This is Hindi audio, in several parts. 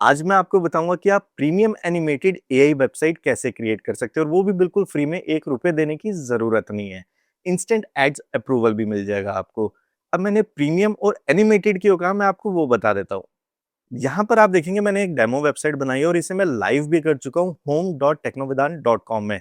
आज मैं आपको बताऊंगा कि आप प्रीमियम एनिमेटेड एआई वेबसाइट कैसे क्रिएट कर सकते हैं और वो भी बिल्कुल फ्री में। 1 रुपए देने की जरूरत नहीं है। इंस्टेंट एड्स अप्रूवल भी मिल जाएगा आपको। अब मैंने प्रीमियम और एनिमेटेड क्यों कहा, मैं आपको वो बता देता हूँ। यहाँ पर आप देखेंगे मैंने एक डेमो वेबसाइट बनाई है और इसे मैं लाइव भी कर चुका हूँ home.technovidan.com में।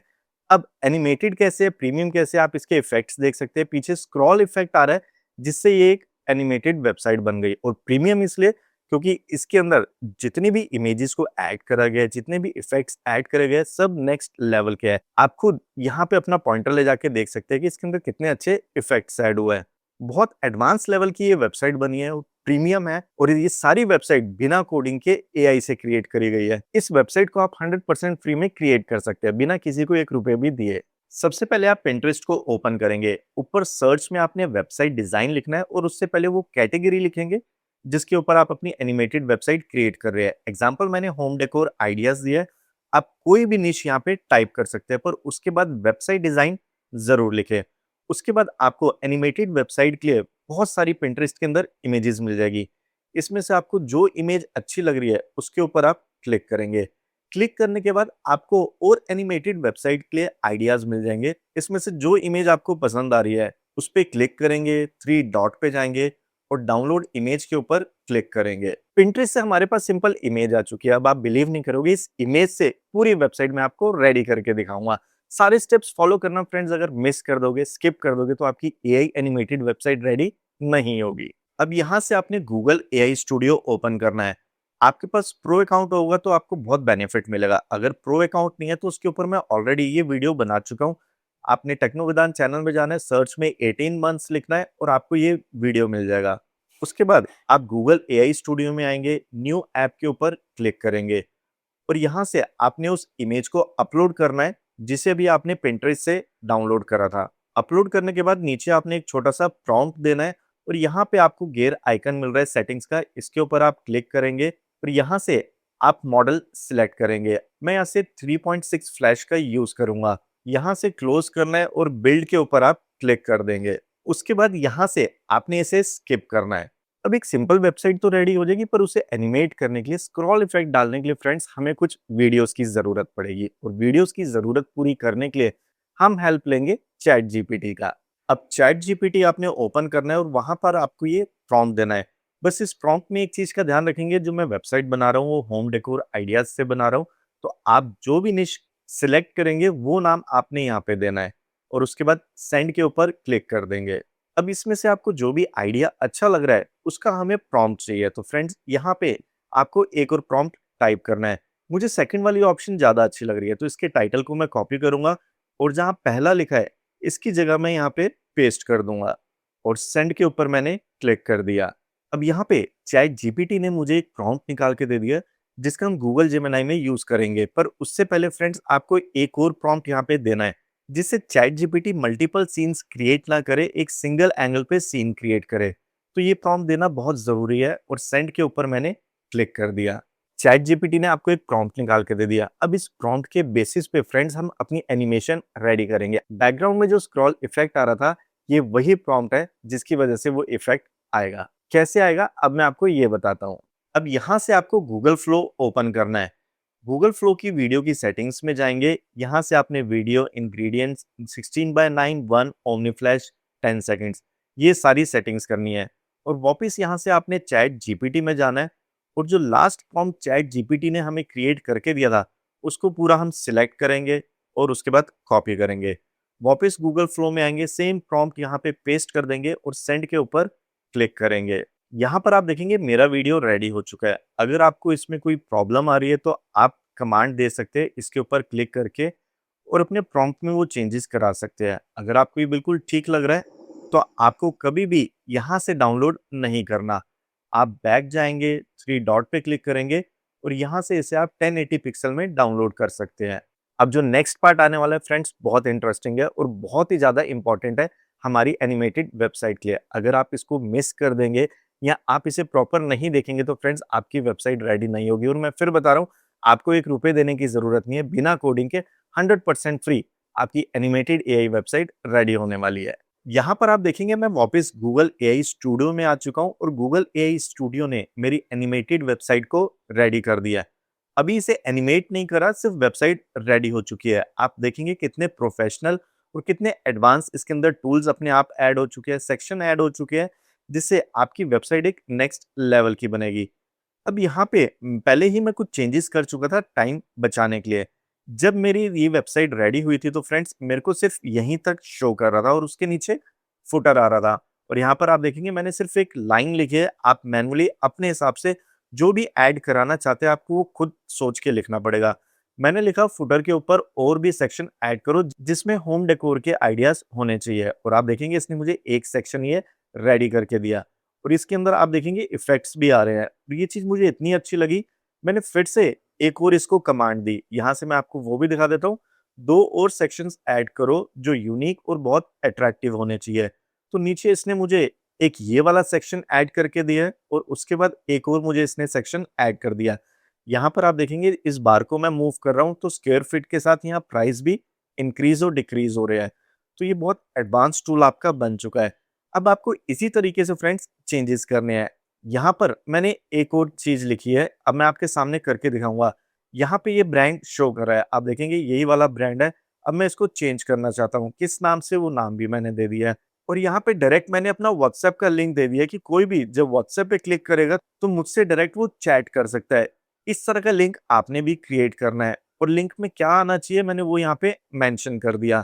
अब एनिमेटेड कैसे है, प्रीमियम कैसे है, आप इसके इफेक्ट्स देख सकते हैं। पीछे स्क्रॉल इफेक्ट आ रहा है जिससे ये एक एनिमेटेड वेबसाइट बन गई। और प्रीमियम इसलिए क्योंकि इसके अंदर जितनी भी इमेजेस को ऐड करा गया है, जितने भी इफेक्ट्स ऐड करे गए हैं, सब नेक्स्ट लेवल के हैं। आप खुद यहाँ पे अपना पॉइंटर ले जाके देख सकते हैं कि इसके अंदर कितने अच्छे इफेक्ट्स ऐड हुए हैं। बहुत एडवांस लेवल की ये वेबसाइट बनी है, प्रीमियम है और ये सारी वेबसाइट बिना कोडिंग के एआई से क्रिएट करी गई है। इस वेबसाइट को आप 100% फ्री में क्रिएट कर सकते हैं बिना किसी को 1 रुपए भी दिए। सबसे पहले आप Pinterest को ओपन करेंगे। ऊपर सर्च में आपने वेबसाइट डिजाइन लिखना है और उससे पहले वो कैटेगरी लिखेंगे जिसके ऊपर आप अपनी एनिमेटेड वेबसाइट क्रिएट कर रहे हैं। एग्जाम्पल मैंने होम डेकोर आइडियाज दिया है। आप कोई भी निश यहाँ पे टाइप कर सकते हैं, पर उसके बाद वेबसाइट डिजाइन जरूर लिखे। उसके बाद आपको एनिमेटेड वेबसाइट के लिए बहुत सारी Pinterest के अंदर इमेजेस मिल जाएगी। इसमें से आपको जो इमेज अच्छी लग रही है उसके ऊपर आप क्लिक करेंगे। क्लिक करने के बाद आपको और एनिमेटेड वेबसाइट के लिए आइडियाज मिल जाएंगे। इसमें से जो इमेज आपको पसंद आ रही है उस पर क्लिक करेंगे, 3 डॉट पे जाएंगे और डाउनलोड इमेज के ऊपर क्लिक करेंगे। Pinterest से हमारे पास सिंपल इमेज आ चुकी है। अब आप बिलीव नहीं करोगे, इस इमेज से पूरी वेबसाइट में आपको रेडी करके दिखाऊंगा। सारे स्टेप्स फॉलो करना फ्रेंड्स। अगर मिस कर दोगे, स्किप कर दोगे तो आपकी एआई एनिमेटेड वेबसाइट रेडी नहीं होगी। अब यहाँ से आपने गूगल एआई स्टूडियो ओपन करना है। आपके पास प्रो अकाउंट होगा तो आपको बहुत बेनिफिट मिलेगा। अगर प्रो अकाउंट नहीं है तो उसके ऊपर मैं ऑलरेडी ये वीडियो बना चुका हूँ। आपने टेक्नोविदान चैनल में जाना है, सर्च में 18 मंथ्स लिखना है और आपको ये वीडियो मिल जाएगा। उसके बाद आप गूगल एआई स्टूडियो में आएंगे, न्यू ऐप के ऊपर क्लिक करेंगे और यहाँ से आपने उस इमेज को अपलोड करना है जिसे भी आपने Pinterest से डाउनलोड करा था। अपलोड करने के बाद नीचे आपने एक छोटा सा प्रॉम्प्ट देना है और यहाँ पे आपको गेयर आइकन मिल रहा है सेटिंग्स का, इसके ऊपर आप क्लिक करेंगे और यहाँ से आप मॉडल सिलेक्ट करेंगे। मैं यहाँ से 3.6 फ्लैश का यूज करूंगा। यहाँ से क्लोज करना है और बिल्ड के ऊपर आप क्लिक कर देंगे। उसके बाद यहाँ से आपने इसे स्किप करना है। अब एक सिंपल वेबसाइट तो रेडी हो जाएगी, पर उसे एनिमेट करने के लिए, स्क्रॉल इफेक्ट डालने के लिए फ्रेंड्स हमें कुछ वीडियोस की जरूरत पड़ेगी और वीडियोस की जरूरत पूरी करने के लिए हम हेल्प लेंगे चैट जीपीटी का। अब चैट जीपीटी आपने ओपन करना है और वहां पर आपको ये प्रॉम्प्ट देना है। बस इस प्रॉम्प्ट में एक चीज का ध्यान रखेंगे, जो मैं वेबसाइट बना रहा हूँ वो होम डेकोर आइडियाज से बना रहा हूँ, तो आप जो भी निश सिलेक्ट करेंगे वो नाम आपने यहाँ पे देना है और उसके बाद सेंड के ऊपर क्लिक कर देंगे। अब इसमें से आपको जो भी आइडिया अच्छा लग रहा है उसका हमें प्रॉम्प्ट चाहिए। तो फ्रेंड्स यहाँ पे आपको एक और प्रॉम्प्ट टाइप करना है। मुझे सेकंड वाली ऑप्शन ज्यादा अच्छी लग रही है तो इसके टाइटल को मैं कॉपी करूंगा और जहां पहला लिखा है इसकी जगह मैं यहाँ पे पेस्ट कर दूंगा और सेंड के ऊपर मैंने क्लिक कर दिया। अब यहाँ पे चैट जीपीटी ने मुझे एक प्रॉम्प्ट निकाल के दे दिया जिसका हम गूगल जेमिनी में यूज करेंगे। पर उससे पहले फ्रेंड्स आपको एक और प्रॉम्प्ट यहाँ पे देना है जिससे chat GPT multiple scenes create ना करे, एक सिंगल एंगल पे सीन क्रिएट करे। तो ये प्रॉम्प्ट देना बहुत जरूरी है और सेंड के ऊपर मैंने क्लिक कर दिया। चैट जीपीटी ने आपको एक प्रॉम्प्ट निकाल के दे दिया। अब इस प्रॉम्प्ट के बेसिस पे फ्रेंड्स हम अपनी एनिमेशन रेडी करेंगे। बैकग्राउंड में जो स्क्रॉल इफेक्ट आ रहा था ये वही प्रॉम्प्ट है जिसकी वजह से वो इफेक्ट आएगा। कैसे आएगा अब मैं आपको ये बताता हूँ। अब यहाँ से आपको गूगल फ्लो ओपन करना है। गूगल फ्लो की वीडियो की सेटिंग्स में जाएंगे। यहाँ से आपने video ingredients 16:9 1 omni flash 10 seconds ये सारी सेटिंग्स करनी है और वापस यहाँ से आपने चैट जीपीटी में जाना है और जो लास्ट प्रॉम्प्ट चैट जीपीटी ने हमें क्रिएट करके दिया था उसको पूरा हम सिलेक्ट करेंगे और उसके बाद कॉपी करेंगे। वापस गूगल फ्लो में आएंगे, सेम प्रॉम्प्ट यहाँ पे पेस्ट कर देंगे और सेंड के ऊपर क्लिक करेंगे। यहाँ पर आप देखेंगे मेरा वीडियो रेडी हो चुका है। अगर आपको इसमें कोई प्रॉब्लम आ रही है तो आप कमांड दे सकते हैं इसके ऊपर क्लिक करके और अपने प्रॉम्प्ट में वो चेंजेस करा सकते हैं। अगर आपको ये बिल्कुल ठीक लग रहा है तो आपको कभी भी यहाँ से डाउनलोड नहीं करना। आप बैक जाएंगे, 3 डॉट पे क्लिक करेंगे और यहाँ से इसे आप 1080 पिक्सल में डाउनलोड कर सकते हैं। अब जो नेक्स्ट पार्ट आने वाला है फ्रेंड्स बहुत इंटरेस्टिंग है और बहुत ही ज्यादा इंपॉर्टेंट है हमारी एनिमेटेड वेबसाइट के लिए। अगर आप इसको मिस कर देंगे या आप इसे प्रॉपर नहीं देखेंगे तो फ्रेंड्स आपकी वेबसाइट रेडी नहीं होगी। और मैं फिर बता रहा हूँ, आपको 1 रुपए देने की जरूरत नहीं है। बिना कोडिंग के 100% फ्री आपकी एनिमेटेड एआई वेबसाइट रेडी होने वाली है। यहाँ पर आप देखेंगे मैं वापस गूगल एआई स्टूडियो में आ चुका हूँ और गूगल एआई स्टूडियो ने मेरी एनिमेटेड वेबसाइट को रेडी कर दिया है। अभी इसे एनिमेट नहीं करा, सिर्फ वेबसाइट रेडी हो चुकी है। आप देखेंगे कितने प्रोफेशनल और कितने एडवांस इसके अंदर टूल्स अपने आप ऐड हो चुके हैं, सेक्शन ऐड हो चुके हैं, जिससे आपकी वेबसाइट एक नेक्स्ट लेवल की बनेगी। अब यहाँ पे पहले ही मैं कुछ चेंजेस कर चुका था टाइम बचाने के लिए। जब मेरी ये वेबसाइट रेडी हुई थी तो फ्रेंड्स मेरे को सिर्फ यहीं तक शो कर रहा था और उसके नीचे फुटर आ रहा था। और यहाँ पर आप देखेंगे मैंने सिर्फ एक लाइन लिखी है, आप मैन्युअली अपने हिसाब से जो भी ऐड कराना चाहते हैं आपको वो खुद सोच के लिखना पड़ेगा। मैंने लिखा फुटर के ऊपर और भी सेक्शन ऐड करो जिसमें होम डेकोर के आइडियाज होने चाहिए, और आप देखेंगे इसने मुझे एक सेक्शन ये रेडी करके दिया। और इसके अंदर आप देखेंगे इफेक्ट्स भी आ रहे हैं, और ये चीज मुझे इतनी अच्छी लगी, मैंने फिर से एक और इसको कमांड दी। यहाँ से मैं आपको वो भी दिखा देता हूँ। 2 और सेक्शंस ऐड करो जो यूनिक और बहुत अट्रैक्टिव होने चाहिए। तो नीचे इसने मुझे एक ये वाला सेक्शन ऐड करके दिया है और उसके बाद एक और मुझे इसने सेक्शन ऐड कर दिया। यहाँ पर आप देखेंगे इस बार को मैं मूव कर रहा हूँ तो स्क्वायर फीट के साथ यहाँ प्राइस भी इंक्रीज और डिक्रीज हो रहा है। तो ये बहुत एडवांस टूल आपका बन चुका है। अब आपको इसी तरीके से फ्रेंड्स चेंजेस करने हैं। यहाँ पर मैंने एक और चीज लिखी है, अब मैं आपके सामने करके दिखाऊंगा। यहाँ पे ये ब्रांड शो कर रहा है, आप देखेंगे यही वाला ब्रांड है। अब मैं इसको चेंज करना चाहता हूँ, किस नाम से, वो नाम भी मैंने दे दिया है। और यहाँ पे डायरेक्ट मैंने अपना व्हाट्सएप का लिंक दे दिया कि कोई भी जब व्हाट्सएप पे क्लिक करेगा तो मुझसे डायरेक्ट वो चैट कर सकता है। इस तरह का लिंक आपने भी क्रिएट करना है, और लिंक में क्या आना चाहिए मैंने वो यहाँ पे मेंशन कर दिया।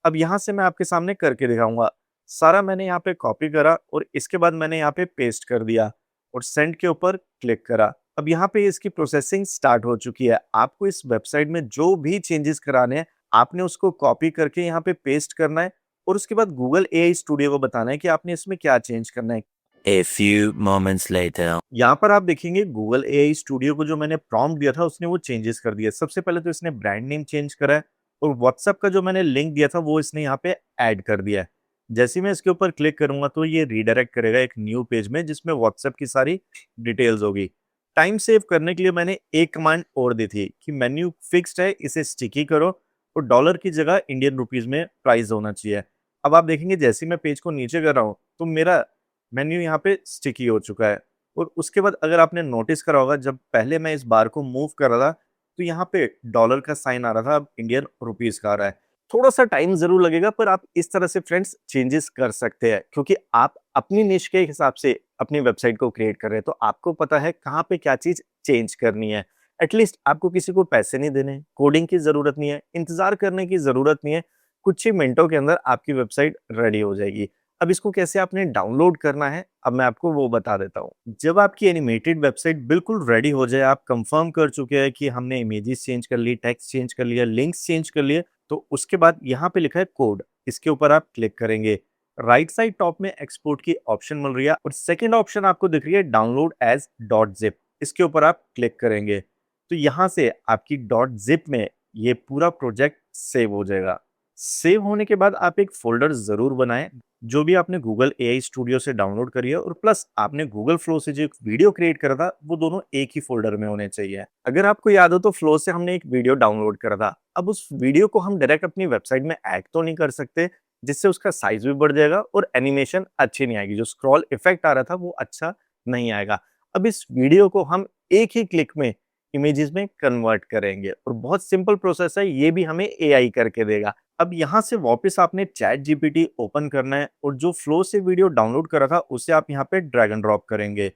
अब यहाँ से मैं आपके सामने करके दिखाऊंगा। सारा मैंने यहाँ पे कॉपी करा और इसके बाद मैंने यहाँ पे पेस्ट कर दिया और सेंड के ऊपर क्लिक करा। अब यहाँ पे इसकी प्रोसेसिंग स्टार्ट हो चुकी है। आपको इस वेबसाइट में जो भी चेंजेस कराने हैं आपने उसको कॉपी करके यहाँ पे पेस्ट करना है, और उसके बाद गूगल एआई स्टूडियो को बताना है कि आपने इसमें क्या चेंज करना है। A few moments later. यहाँ पर आप देखेंगे गूगल एआई स्टूडियो को जो मैंने प्रॉम्प्ट दिया था उसने वो चेंजेस कर दिया। सबसे पहले तो इसने ब्रांड नेम चेंज करा है, और व्हाट्सएप का जो मैंने लिंक दिया था वो इसने यहाँ पे ऐड कर दिया है। जैसे ही मैं इसके ऊपर क्लिक करूंगा तो ये रीडायरेक्ट करेगा एक न्यू पेज में जिसमें व्हाट्सएप की सारी डिटेल्स होगी। टाइम सेव करने के लिए मैंने एक कमांड और दी थी कि मेन्यू फिक्स्ड है, इसे स्टिकी करो और डॉलर की जगह इंडियन रुपीज में प्राइस होना चाहिए। अब आप देखेंगे जैसे ही मैं पेज को नीचे कर रहा हूँ तो मेरा मेन्यू यहाँ पे स्टिकी हो चुका है। और उसके बाद अगर आपने नोटिस करा होगा जब पहले मैं इस बार को मूव कर रहा था तो यहाँ पे डॉलर का साइन आ रहा था, अब इंडियन रुपीज का आ रहा है। थोड़ा सा टाइम जरूर लगेगा पर आप इस तरह से फ्रेंड्स चेंजेस कर सकते हैं, क्योंकि आप अपनी निश के हिसाब से अपनी वेबसाइट को क्रिएट कर रहे हैं तो आपको पता है कहाँ पे क्या चीज चेंज करनी है। एटलीस्ट आपको किसी को पैसे नहीं देने, कोडिंग की जरूरत नहीं है, इंतजार करने की जरूरत नहीं है। कुछ ही मिनटों के अंदर आपकी वेबसाइट रेडी हो जाएगी। अब इसको कैसे आपने डाउनलोड करना है अब मैं आपको वो बता देता हूँ। जब आपकी एनिमेटेड वेबसाइट बिल्कुल रेडी हो जाए, आप कंफर्म कर चुके हैं कि हमने इमेजेस चेंज कर ली, टेक्स्ट चेंज कर लिया, लिंक्स चेंज कर लिए, तो उसके बाद यहाँ पे लिखा है कोड, इसके ऊपर आप क्लिक करेंगे। राइट साइड टॉप में एक्सपोर्ट की ऑप्शन मिल रही है और सेकंड ऑप्शन आपको दिख रही है डाउनलोड एज डॉट जिप, इसके ऊपर आप क्लिक करेंगे तो यहाँ से आपकी डॉट जिप में ये पूरा प्रोजेक्ट सेव हो जाएगा। सेव होने के बाद आप एक फोल्डर जरूर बनाएं जो भी आपने गूगल एआई स्टूडियो से डाउनलोड करी है, और प्लस आपने गूगल फ्लो से जो एक वीडियो क्रिएट करा था वो दोनों एक ही फोल्डर में होने चाहिए। अगर आपको याद हो तो फ्लो से हमने एक वीडियो डाउनलोड करा था। अब उस वीडियो को हम डायरेक्ट अपनी वेबसाइट में ऐड तो नहीं कर सकते, जिससे उसका साइज भी बढ़ जाएगा और एनिमेशन अच्छी नहीं आएगी, जो स्क्रॉल इफेक्ट आ रहा था वो अच्छा नहीं आएगा। अब इस वीडियो को हम एक ही क्लिक में इमेजेस में कन्वर्ट करेंगे, और बहुत सिंपल प्रोसेस है, ये भी हमें एआई करके देगा। अब यहाँ से वापस आपने चैट जीपीटी ओपन करना है और जो फ्लो से वीडियो डाउनलोड करा था उसे आप यहाँ पे ड्रैग एंड ड्रॉप करेंगे,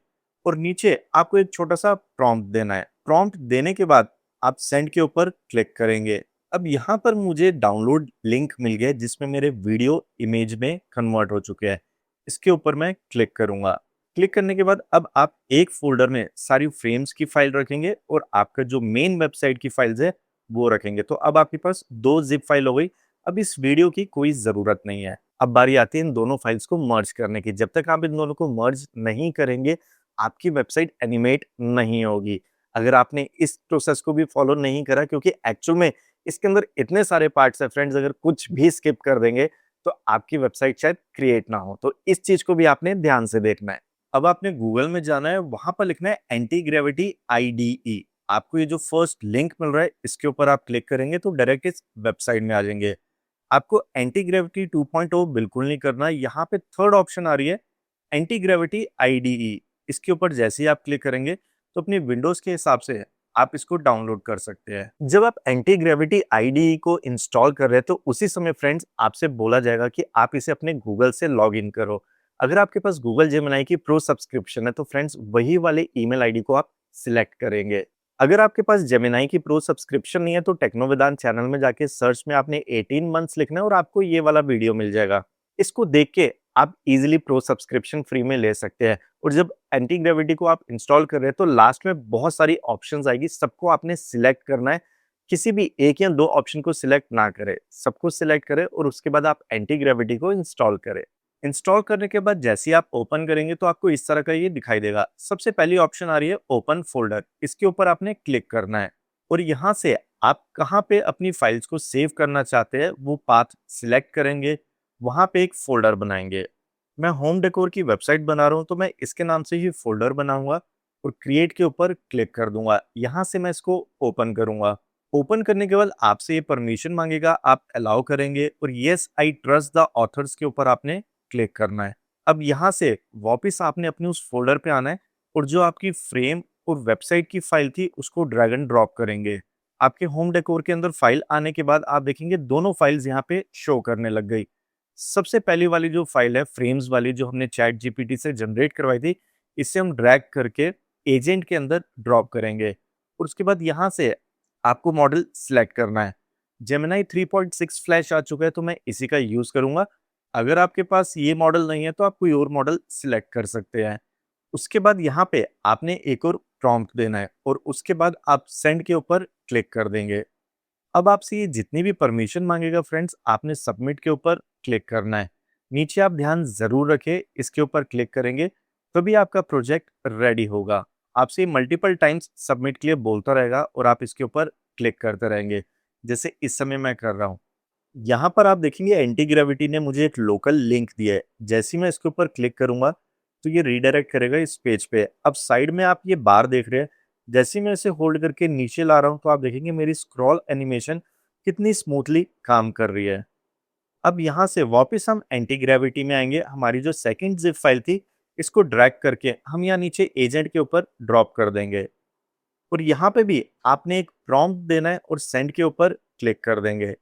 और नीचे आपको एक छोटा सा प्रॉम्प्ट देना है। प्रॉम्प्ट देने के बाद आप सेंड के ऊपर क्लिक करेंगे। अब यहाँ पर मुझे डाउनलोड लिंक मिल गया जिसमें मेरे वीडियो इमेज में कन्वर्ट हो चुके हैं। इसके ऊपर मैं क्लिक करूंगा। क्लिक करने के बाद अब आप एक फोल्डर में सारी फ्रेम्स की फाइल रखेंगे और आपका जो मेन वेबसाइट की फाइल्स है वो रखेंगे। तो अब आपके पास 2 जिप फाइल हो गई। अब इस वीडियो की कोई जरूरत नहीं है। अब बारी आती है इन दोनों फाइल्स को मर्ज करने की। जब तक आप इन दोनों को मर्ज नहीं करेंगे आपकी वेबसाइट एनिमेट नहीं होगी। अगर आपने इस प्रोसेस को भी फॉलो नहीं करा, क्योंकि एक्चुअल में इसके अंदर इतने सारे पार्ट्स है फ्रेंड्स, अगर कुछ भी स्किप कर देंगे तो आपकी वेबसाइट शायद क्रिएट ना हो। तो इस चीज को भी आपने ध्यान से देखना है। अब आपने गूगल में जाना है, वहां पर लिखना है एंटी ग्रेविटी आईडीई। आपको ये जो फर्स्ट लिंक मिल रहा है इसके ऊपर आप क्लिक करेंगे तो डायरेक्ट इस वेबसाइट में आ जाएंगे। आपको एंटी ग्रेविटी 2.0 बिल्कुल नहीं करना। यहाँ पे थर्ड ऑप्शन आ रही है एंटी ग्रेविटी आईडीई। इसके ऊपर जैसे ही आप क्लिक करेंगे तो अपनी विंडोज के हिसाब से आप इसको डाउनलोड कर सकते हैं। जब आप एंटी ग्रेविटी आईडीई को इंस्टॉल कर रहे हैं तो उसी समय फ्रेंड्स आपसे बोला जाएगा कि आप इसे अपने गूगल से लॉग इन करो। अगर आपके पास गूगल जेमिनी की प्रो सब्सक्रिप्शन है तो फ्रेंड्स वही वाले ईमेल आईडी को आप सिलेक्ट करेंगे। अगर आपके पास जेमिनी की प्रो सब्सक्रिप्शन नहीं है तो टेक्नोवेदांत चैनल में जाके सर्च में आपने 18 मंथ्स लिखना है और आपको ये वाला वीडियो मिल जाएगा। इसको देख के आप इजीली प्रो सब्सक्रिप्शन फ्री में ले सकते हैं। और जब एंटी ग्रेविटी को आप इंस्टॉल कर रहे हैं तो लास्ट में बहुत सारी ऑप्शंस आएगी, सबको आपने सिलेक्ट करना है। किसी भी एक या दो ऑप्शन को सिलेक्ट ना करें, सबको सिलेक्ट करें और उसके बाद आप एंटी ग्रेविटी को इंस्टॉल करें। इंस्टॉल करने के बाद जैसे ही आप ओपन करेंगे तो आपको इस तरह का ये दिखाई देगा। सबसे पहली ऑप्शन आ रही है ओपन फोल्डर, इसके ऊपर आपने क्लिक करना है और यहाँ से आप कहाँ पे अपनी फाइल्स को सेव करना चाहते हैं वो पाथ सिलेक्ट करेंगे, वहां पे एक फोल्डर बनाएंगे। मैं होम डेकोर की वेबसाइट बना रहा हूँ तो मैं इसके नाम से ही फोल्डर बनाऊंगा और क्रिएट के ऊपर क्लिक कर दूंगा। यहाँ से मैं इसको ओपन करूंगा। ओपन करने के बाद आपसे ये परमिशन मांगेगा, आप अलाउ करेंगे और yes I trust the author's के ऊपर आपने क्लिक करना है। अब यहाँ से वापस आपने अपने उस फोल्डर पे आना है और जो आपकी फ्रेम और वेबसाइट की फाइल थी उसको ड्रैग एंड ड्रॉप करेंगे। आपके होम डेकोर के अंदर फाइल आने के बाद आप देखेंगे दोनों फाइल्स यहाँ पे शो करने लग गई। सबसे पहली वाली जो फाइल है फ्रेम्स वाली, जो हमने चैट जीपीटी से जनरेट करवाई थी, इसे हम ड्रैग करके एजेंट के अंदर ड्रॉप करेंगे और उसके बाद यहाँ से आपको मॉडल सिलेक्ट करना है। जेमिनी 3.6 फ्लैश आ चुका है तो मैं इसी का यूज करूंगा। अगर आपके पास ये मॉडल नहीं है तो आप कोई और मॉडल सिलेक्ट कर सकते हैं। उसके बाद यहाँ पे आपने एक और प्रॉम्प्ट देना है और उसके बाद आप सेंड के ऊपर क्लिक कर देंगे। अब आपसे ये जितनी भी परमिशन मांगेगा फ्रेंड्स, आपने सबमिट के ऊपर क्लिक करना है। नीचे आप ध्यान जरूर रखें, इसके ऊपर क्लिक करेंगे तभी आपका प्रोजेक्ट रेडी होगा। आपसे मल्टीपल टाइम्स सबमिट के लिए बोलता रहेगा और आप इसके ऊपर क्लिक करते रहेंगे, जैसे इस समय मैं कर रहा हूँ। यहाँ पर आप देखेंगे एंटी ग्रेविटी ने मुझे एक लोकल लिंक दिया है। जैसे ही मैं इसके ऊपर क्लिक करूंगा तो ये रीडायरेक्ट करेगा इस पेज पे। अब साइड में आप ये बार देख रहे हैं, जैसे ही मैं इसे होल्ड करके नीचे ला रहा हूँ तो आप देखेंगे मेरी स्क्रॉल एनिमेशन कितनी स्मूथली काम कर रही है। अब यहाँ से वापस हम एंटी ग्रेविटी में आएंगे। हमारी जो सेकंड जिप फाइल थी इसको ड्रैग करके हम यहाँ नीचे एजेंट के ऊपर ड्रॉप कर देंगे और यहाँ पे भी आपने एक प्रॉम्प्ट देना है और सेंड के ऊपर क्लिक कर देंगे।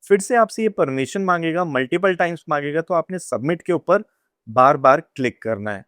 फिर से आपसे ये परमिशन मांगेगा, मल्टीपल टाइम्स मांगेगा तो आपने सबमिट के ऊपर बार बार क्लिक करना है।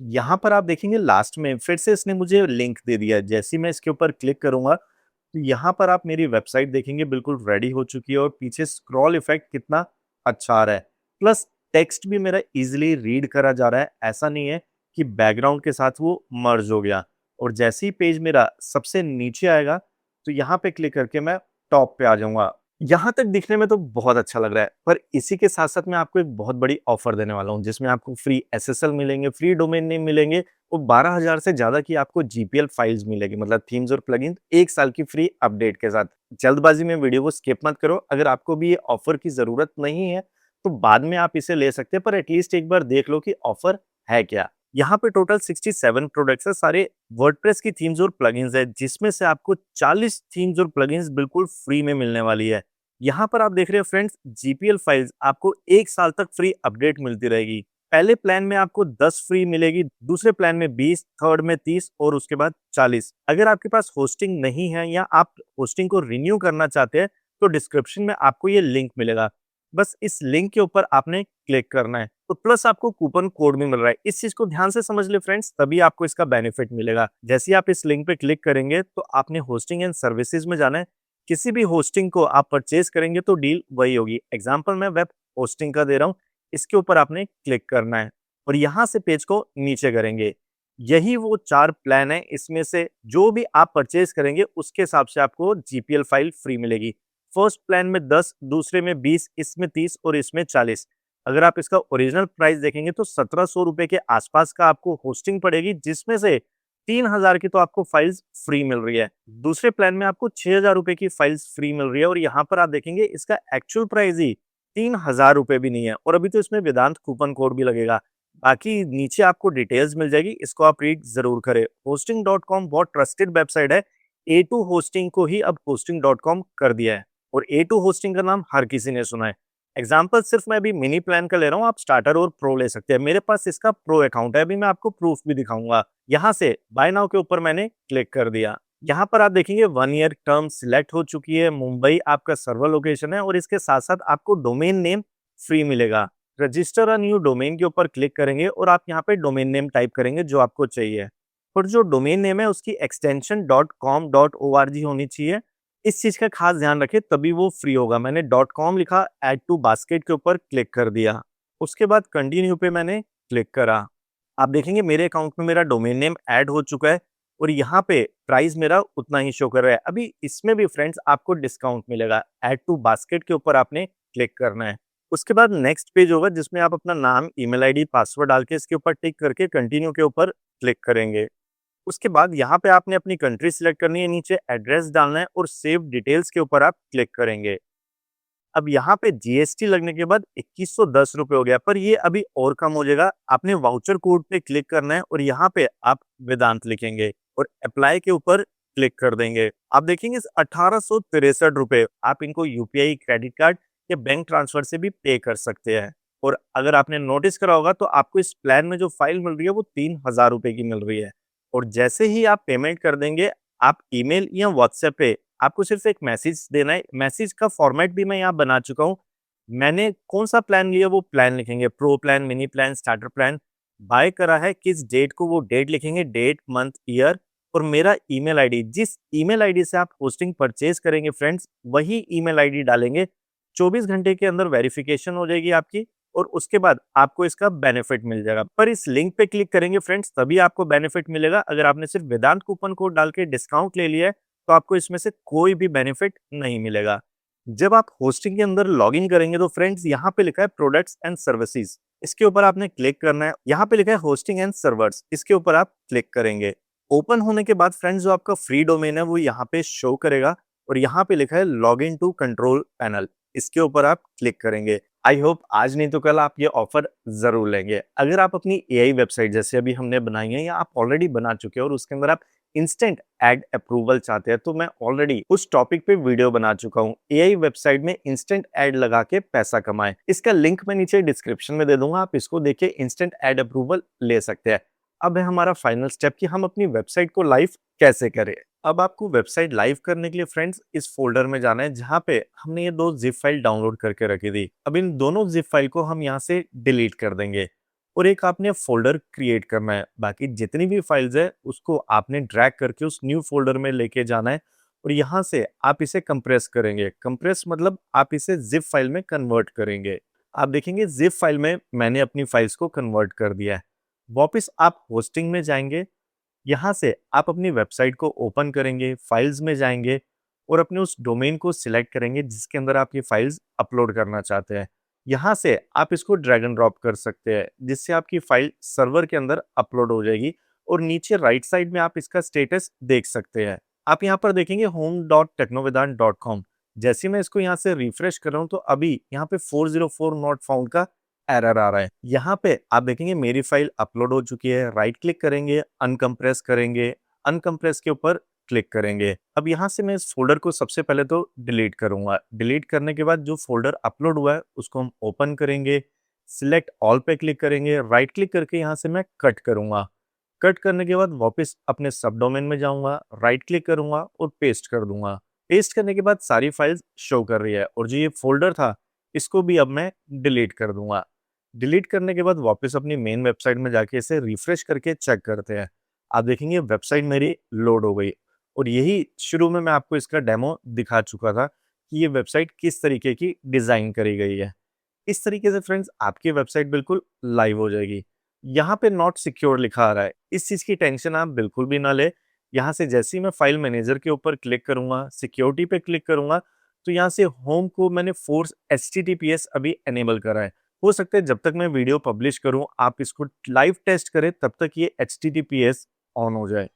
यहाँ पर आप देखेंगे लास्ट में फिर से इसने मुझे लिंक दे दिया। जैसे ही मैं इसके ऊपर क्लिक करूंगा तो यहाँ पर आप मेरी वेबसाइट देखेंगे बिल्कुल रेडी हो चुकी है और पीछे स्क्रॉल इफेक्ट कितना अच्छा आ रहा है। प्लस टेक्स्ट भी मेरा इजीली रीड करा जा रहा है, ऐसा नहीं है कि बैकग्राउंड के साथ वो मर्ज हो गया। और जैसे ही पेज मेरा सबसे नीचे आएगा तो यहाँ पे क्लिक करके मैं टॉप पे आ जाऊंगा। यहाँ तक दिखने में तो बहुत अच्छा लग रहा है, पर इसी के साथ साथ मैं आपको एक बहुत बड़ी ऑफर देने वाला हूँ जिसमें आपको फ्री एसएसएल मिलेंगे, फ्री डोमेन नेम मिलेंगे और 12,000 से ज्यादा की आपको जीपीएल फाइल्स मिलेगी, मतलब थीम्स और प्लगइन, 1 साल की फ्री अपडेट के साथ। जल्दबाजी में वीडियो को स्किप मत करो। अगर आपको भी ये ऑफर की जरूरत नहीं है तो बाद में आप इसे ले सकते हैं, पर एटलीस्ट एक बार देख लो कि ऑफर है क्या। यहाँ पे टोटल 67 प्रोडक्ट्स है, सारे वर्डप्रेस की थीम्स और प्लगइन्स है, जिसमें से आपको 40 थीम्स और प्लगइन्स बिल्कुल फ्री में मिलने वाली है। यहाँ पर आप देख रहे हो फ्रेंड्स, जीपीएल फाइल्स आपको 1 साल तक फ्री अपडेट मिलती रहेगी। पहले प्लान में आपको 10 फ्री मिलेगी, दूसरे प्लान में 20, थर्ड में 30 और उसके बाद 40। अगर आपके पास होस्टिंग नहीं है या आप होस्टिंग को रिन्यू करना चाहते हैं तो डिस्क्रिप्शन में आपको ये लिंक मिलेगा। बस इस लिंक के ऊपर आपने क्लिक करना है तो प्लस आपको कूपन कोड भी मिल रहा है। इस चीज को ध्यान से समझ ले फ्रेंड्स, तभी आपको इसका बेनिफिट मिलेगा। जैसे ही आप इस लिंक पे क्लिक करेंगे तो आपने होस्टिंग एंड सर्विसेज में जाना है। किसी भी होस्टिंग को आप परचेज करेंगे तो डील वही होगी। एग्जाम्पल मैं वेब होस्टिंग का दे रहा हूँ, इसके ऊपर आपने क्लिक करना है और यहाँ से पेज को नीचे करेंगे। यही वो 4 प्लान है, इसमें से जो भी आप परचेज करेंगे उसके हिसाब से आपको जीपीएल फाइल फ्री मिलेगी। फर्स्ट प्लान में 10, दूसरे में 20, इसमें 30 और इसमें 40। अगर आप इसका ओरिजिनल प्राइस देखेंगे तो 1700 रुपए के आसपास का आपको होस्टिंग पड़ेगी, जिसमें से 3000 की तो आपको फाइल्स फ्री मिल रही है। दूसरे प्लान में आपको 6000 रुपए की फाइल्स फ्री मिल रही है और यहाँ पर आप देखेंगे इसका एक्चुअल प्राइस ही 3000 रुपए भी नहीं है और अभी तो इसमें वेदांत कूपन कोड भी लगेगा। बाकी नीचे आपको डिटेल्स मिल जाएगी, इसको आप रीड जरूर करें। hosting.com बहुत ट्रस्टेड वेबसाइट है। A2 होस्टिंग को ही अब hosting.com कर दिया है और A2 होस्टिंग का नाम हर किसी ने सुना है। एग्जाम्पल सिर्फ मैं अभी मिनी प्लान का ले रहा हूँ, आप स्टार्टर और प्रो ले सकते हैं। मेरे पास इसका प्रो अकाउंट है, अभी मैं आपको प्रूफ भी दिखाऊंगा। यहाँ से बाय नाउ के ऊपर मैंने क्लिक कर दिया। यहाँ पर आप देखेंगे 1 ईयर टर्म सिलेक्ट हो चुकी है, मुंबई आपका सर्वर लोकेशन है और इसके साथ साथ आपको डोमेन नेम फ्री मिलेगा। रजिस्टर अ न्यू डोमेन के ऊपर क्लिक करेंगे और आप यहाँ पे डोमेन नेम टाइप करेंगे जो आपको चाहिए, और जो डोमेन नेम है उसकी एक्सटेंशन .com.org होनी चाहिए। इस चीज का खास ध्यान रखें, तभी वो फ्री होगा। मैंने .com लिखा, ऐड टू बास्केट के ऊपर क्लिक कर दिया। उसके बाद कंटिन्यू पे मैंने क्लिक करा। आप देखेंगे मेरे अकाउंट में मेरा डोमेन नेम ऐड हो चुका है और यहाँ पे प्राइस मेरा उतना ही शो कर रहा है। अभी इसमें भी फ्रेंड्स आपको डिस्काउंट मिलेगा। ऐड टू बास्केट के ऊपर आपने क्लिक करना है। उसके बाद नेक्स्ट पेज होगा जिसमें आप अपना नाम, ईमेल आईडी, पासवर्ड डाल के इसके ऊपर टिक करके कंटिन्यू के ऊपर क्लिक करेंगे। उसके बाद यहाँ पे आपने अपनी कंट्री सिलेक्ट करनी है, नीचे एड्रेस डालना है और सेव डिटेल्स के ऊपर आप क्लिक करेंगे। अब यहाँ पे जीएसटी लगने के बाद 2110 रुपये हो गया, पर ये अभी और कम हो जाएगा। आपने वाउचर कोड पे क्लिक करना है और यहाँ पे आप वेदांत लिखेंगे और अप्लाई के ऊपर क्लिक कर देंगे। आप देखेंगे 1863 रुपये आप इनको यूपीआई, क्रेडिट कार्ड या बैंक ट्रांसफर से भी पे कर सकते हैं। और अगर आपने नोटिस करा होगा तो आपको इस प्लान में जो फाइल मिल रही है वो 3000 रुपये की मिल रही है। और जैसे ही आप पेमेंट कर देंगे, आप ईमेल या व्हाट्सएप पे आपको सिर्फ एक मैसेज देना है। मैसेज का फॉर्मेट भी मैं यहाँ बना चुका हूँ। मैंने कौन सा प्लान लिया वो प्लान लिखेंगे, pro plan, mini plan, starter plan, buy करा है किस डेट को वो डेट लिखेंगे, डेट, मंथ, ईयर, और मेरा ईमेल आईडी। जिस ईमेल आईडी से आप होस्टिंग परचेज करेंगे फ्रेंड्स, वही ईमेल आईडी डालेंगे। 24 घंटे के अंदर वेरिफिकेशन हो जाएगी आपकी और उसके बाद आपको इसका बेनिफिट मिल जाएगा। पर इस लिंक पे क्लिक करेंगे फ्रेंड्स तभी आपको बेनिफिट मिलेगा। अगर आपने सिर्फ वेदांत कूपन कोड डाल के डिस्काउंट ले लिया है तो आपको इसमें से कोई भी बेनिफिट नहीं मिलेगा। जब आप होस्टिंग के अंदर लॉगिन करेंगे तो फ्रेंड्स यहाँ पे लिखा है प्रोडक्ट्स एंड सर्विसेज, इसके ऊपर आपने क्लिक करना है। यहाँ पे लिखा है होस्टिंग एंड सर्वर्स, इसके ऊपर आप क्लिक करेंगे। ओपन होने के बाद फ्रेंड्स जो आपका फ्री डोमेन है वो यहाँ पे शो करेगा और यहाँ पे लिखा है log in to control panel, इसके ऊपर आप क्लिक करेंगे। आई होप आज नहीं तो कल आप ये ऑफर जरूर लेंगे। अगर आप अपनी एआई वेबसाइट जैसे अभी हमने बनाई है या आप ऑलरेडी बना चुके हैं और उसके अंदर आप इंस्टेंट एड अप्रूवल चाहते हैं, तो मैं ऑलरेडी उस टॉपिक पे वीडियो बना चुका हूँ, एआई वेबसाइट में इंस्टेंट एड लगा के पैसा कमाएं। इसका लिंक मैं नीचे डिस्क्रिप्शन में दे दूंगा, आप इसको देके इंस्टेंट एड अप्रूवल ले सकते हैं। अब है हमारा फाइनल स्टेप कि हम अपनी वेबसाइट को लाइव कैसे करें। अब आपको वेबसाइट लाइव करने के लिए फ्रेंड्स इस फोल्डर में जाना है जहाँ पे हमने ये 2 जिप फाइल डाउनलोड करके रखी थी। अब इन दोनों जिप फाइल को हम यहाँ से डिलीट कर देंगे और एक आपने फोल्डर क्रिएट करना है। बाकी जितनी भी फाइल्स है उसको आपने ड्रैग करके उस न्यू फोल्डर में लेके जाना है और यहाँ से आप इसे कंप्रेस करेंगे। कंप्रेस मतलब आप इसे जिप फाइल में कन्वर्ट करेंगे। आप देखेंगे जिप फाइल में मैंने अपनी फाइल्स को कन्वर्ट कर दिया है। वापस आप होस्टिंग में जाएंगे, यहाँ से आप अपनी वेबसाइट को ओपन करेंगे, फाइल्स में जाएंगे और अपने उस डोमेन को सिलेक्ट करेंगे जिसके अंदर आप ये फाइल्स अपलोड करना चाहते हैं। यहाँ से आप इसको ड्रैग एंड ड्रॉप कर सकते हैं जिससे आपकी फाइल सर्वर के अंदर अपलोड हो जाएगी और नीचे राइट साइड में आप इसका स्टेटस देख सकते हैं। आप यहाँ पर देखेंगे home.technovedant.com। जैसे मैं इसको यहाँ से रिफ्रेश कर रहा हूँ तो अभी यहाँ पे 404 नॉट फाउंड का एरर आ रहा है। यहाँ पे आप देखेंगे मेरी फाइल अपलोड हो चुकी है। राइट क्लिक करेंगे, अनकंप्रेस करेंगे, अनकंप्रेस के ऊपर क्लिक करेंगे। अब यहाँ से मैं इस फोल्डर को सबसे पहले तो डिलीट करूंगा। डिलीट करने के बाद जो फोल्डर अपलोड हुआ है उसको हम ओपन करेंगे, सिलेक्ट ऑल पे क्लिक करेंगे, राइट क्लिक करके यहाँ से मैं कट करूंगा। कट करने के बाद वापस अपने सब डोमेन में जाऊंगा, राइट क्लिक करूंगा और पेस्ट कर दूंगा। पेस्ट करने के बाद सारी फाइल्स शो कर रही है और जो ये फोल्डर था इसको भी अब मैं डिलीट कर दूंगा। डिलीट करने के बाद वापस अपनी मेन वेबसाइट में जाके इसे रिफ्रेश करके चेक करते हैं। आप देखेंगे वेबसाइट मेरी लोड हो गई और यही शुरू में मैं आपको इसका डेमो दिखा चुका था कि ये वेबसाइट किस तरीके की डिजाइन करी गई है। इस तरीके से फ्रेंड्स आपकी वेबसाइट बिल्कुल लाइव हो जाएगी। यहाँ पे नॉट सिक्योर लिखा आ रहा है, इस चीज की टेंशन आप बिल्कुल भी ना ले। यहाँ से जैसे ही मैं फाइल मैनेजर के ऊपर क्लिक करूंगा, सिक्योरिटी पे क्लिक करूंगा, तो यहाँ से होम को मैंने फोर्स HTTPS अभी एनेबल करा है। हो सकता है जब तक मैं वीडियो पब्लिश करूं आप इसको लाइव टेस्ट करें तब तक ये HTTPS ऑन हो जाए।